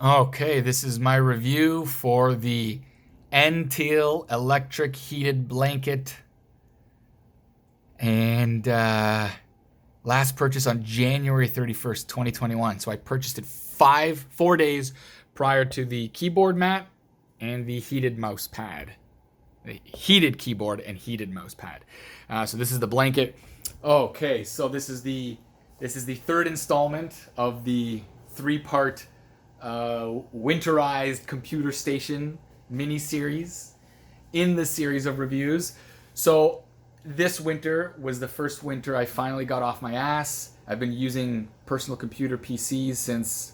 Okay, this is my review for the N-Teal electric heated blanket and last purchase on January 31st, 2021. So I purchased it 4 days prior to the keyboard mat and the heated mouse pad. The heated keyboard and heated mouse pad. So this is the blanket. Okay, so this is the third installment of the three-part winterized computer station mini series in the series of reviews. So this winter was the first winter I finally got off my ass. I've been using personal computer PCs since,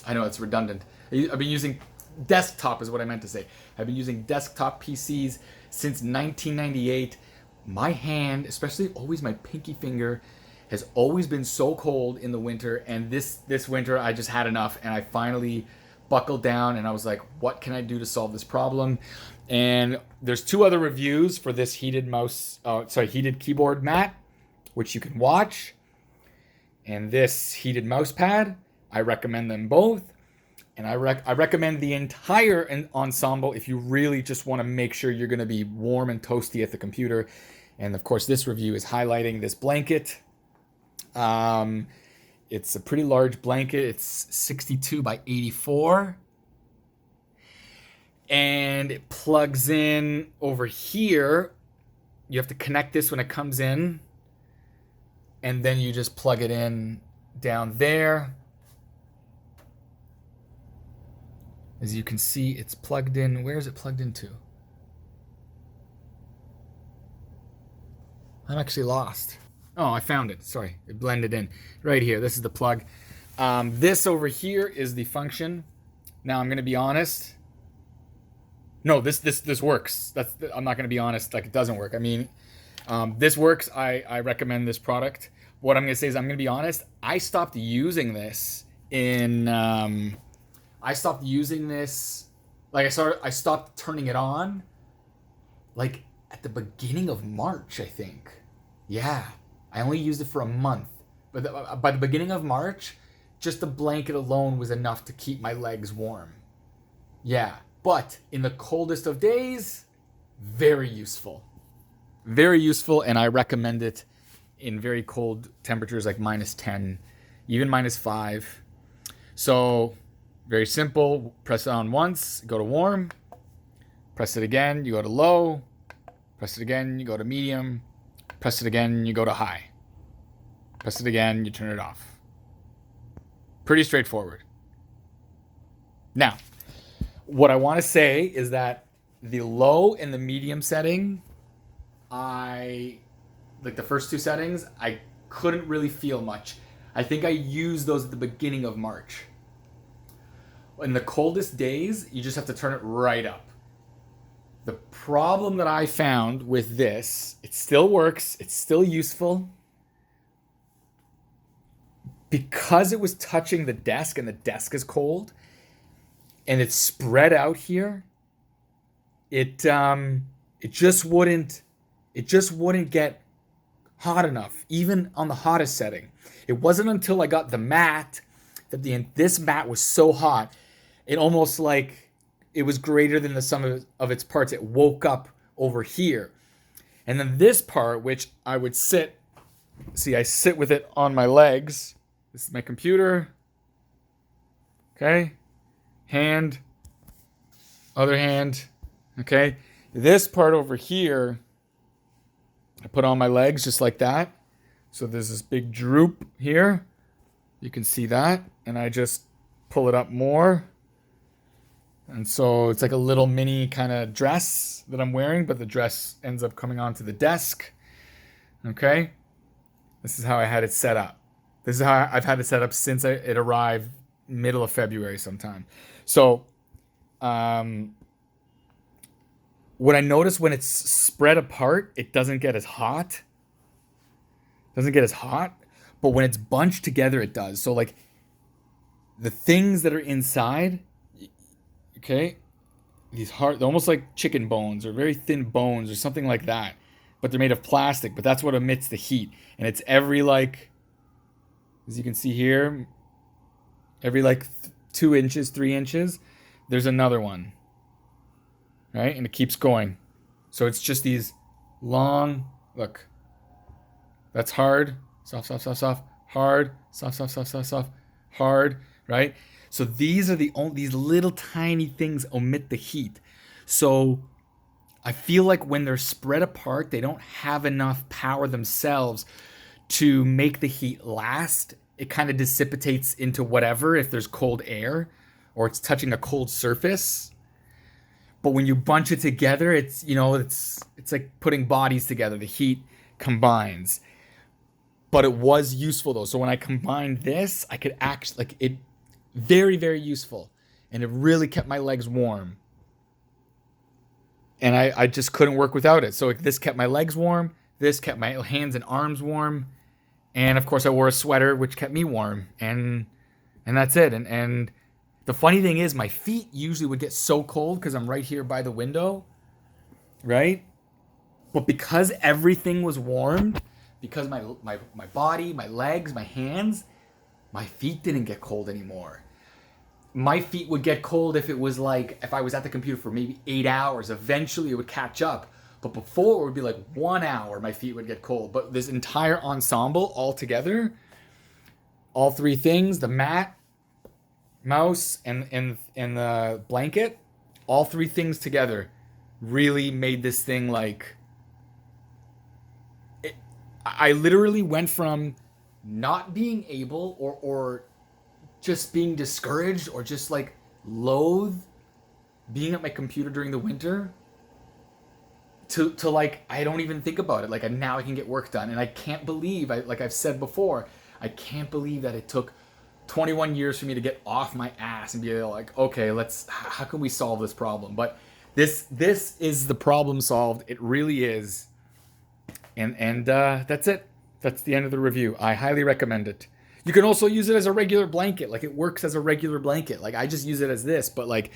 I know it's redundant. I've been using desktop is what I meant to say. I've been using desktop PCs since 1998. My hand, especially always my pinky finger, has always been so cold in the winter, and this winter I just had enough, and I finally buckled down, and I was like, what can I do to solve this problem? And there's two other reviews for this heated keyboard mat, which you can watch, and this heated mouse pad. I recommend them both, and I recommend the entire ensemble if you really just want to make sure you're going to be warm and toasty at the computer. And of course, this review is highlighting this blanket. It's a pretty large blanket. It's 62 by 84. And it plugs in over here. You have to connect this when it comes in. And then you just plug it in down there. As you can see, it's plugged in. Where is it plugged into? I'm actually lost. Oh, I found it. Sorry, it blended in. Right here, this is the plug. This over here is the function. Now I'm gonna be honest. No, this works. I'm not gonna be honest. Like, it doesn't work. I mean, this works. I recommend this product. What I'm gonna say is, I'm gonna be honest. I stopped using this in. I stopped using this. Like, I stopped turning it on. Like at the beginning of March, I think. Yeah. I only used it for a month. But by the beginning of March, just the blanket alone was enough to keep my legs warm. Yeah. But in the coldest of days, very useful. Very useful, and I recommend it in very cold temperatures like -10, even -5. So, very simple. Press it on once, go to warm. Press it again, you go to low. Press it again, you go to medium. Press it again, you go to high. Press it again, you turn it off. Pretty straightforward. Now, what I want to say is that the low and the medium setting, like the first two settings, I couldn't really feel much. I think I used those at the beginning of March. In the coldest days, you just have to turn it right up. The problem that I found with this, it still works, it's still useful. Because it was touching the desk and the desk is cold and it's spread out here, it just wouldn't get hot enough, even on the hottest setting. It wasn't until I got the mat that this mat was so hot, it almost like it was greater than the sum of its parts. It woke up over here. And then this part, which I would sit with it on my legs. This is my computer. Okay. Hand. Other hand. Okay. This part over here, I put on my legs just like that. So there's this big droop here. You can see that. And I just pull it up more. And so it's like a little mini kind of dress that I'm wearing, but the dress ends up coming onto the desk. Okay. This is how I had it set up. This is how I've had it set up since it arrived middle of February sometime. So, what I notice when it's spread apart, it doesn't get as hot. But when it's bunched together, it does. So, like, the things that are inside, okay, they're almost like chicken bones or very thin bones or something like that. But they're made of plastic, but that's what emits the heat. And it's every, like, as you can see here, every like 2 inches, 3 inches, there's another one, right? And it keeps going. So it's just these long, look, that's hard, soft, soft, soft, soft, hard, soft, soft, soft, soft, soft, hard, right? So these are the only, these little tiny things omit the heat. So I feel like when they're spread apart, they don't have enough power themselves to make the heat last. It kind of dissipates into whatever if there's cold air or it's touching a cold surface. But when you bunch it together, it's, you know, it's like putting bodies together. The heat combines. But it was useful though. So when I combined this, I could actually, like, it very, very useful. And it really kept my legs warm. And I just couldn't work without it. So this kept my legs warm. This kept my hands and arms warm. And of course I wore a sweater, which kept me warm. And that's it. And the funny thing is my feet usually would get so cold because I'm right here by the window, right? But because everything was warmed, because my body, my legs, my hands, my feet didn't get cold anymore. My feet would get cold if it was like, if I was at the computer for maybe 8 hours. Eventually it would catch up. But before it would be like 1 hour, my feet would get cold. But this entire ensemble all together, all three things, the mat, mouse, and the blanket, all three things together really made this thing like... I literally went from not being able or just being discouraged or just like loathe being at my computer during the winter to like I don't even think about it. Like now I can get work done, and I can't believe, like I've said before, I can't believe that it took 21 years for me to get off my ass and be like, okay, how can we solve this problem? But this is the problem solved. It really is. And that's it. That's the end of the review. I highly recommend it. You can also use it as a regular blanket. Like it works as a regular blanket. Like I just use it as this, but like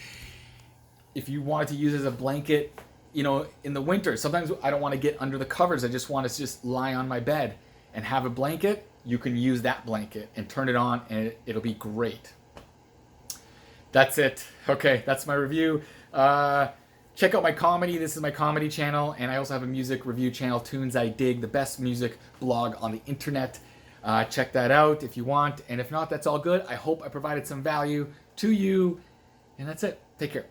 if you wanted to use it as a blanket, you know, in the winter, sometimes I don't want to get under the covers. I just want to just lie on my bed and have a blanket. You can use that blanket and turn it on and it'll be great. That's it. Okay, that's my review. Check out my comedy. This is my comedy channel. And I also have a music review channel, Tunes I Dig, the best music blog on the internet. Check that out if you want. And if not, that's all good. I hope I provided some value to you. And that's it. Take care.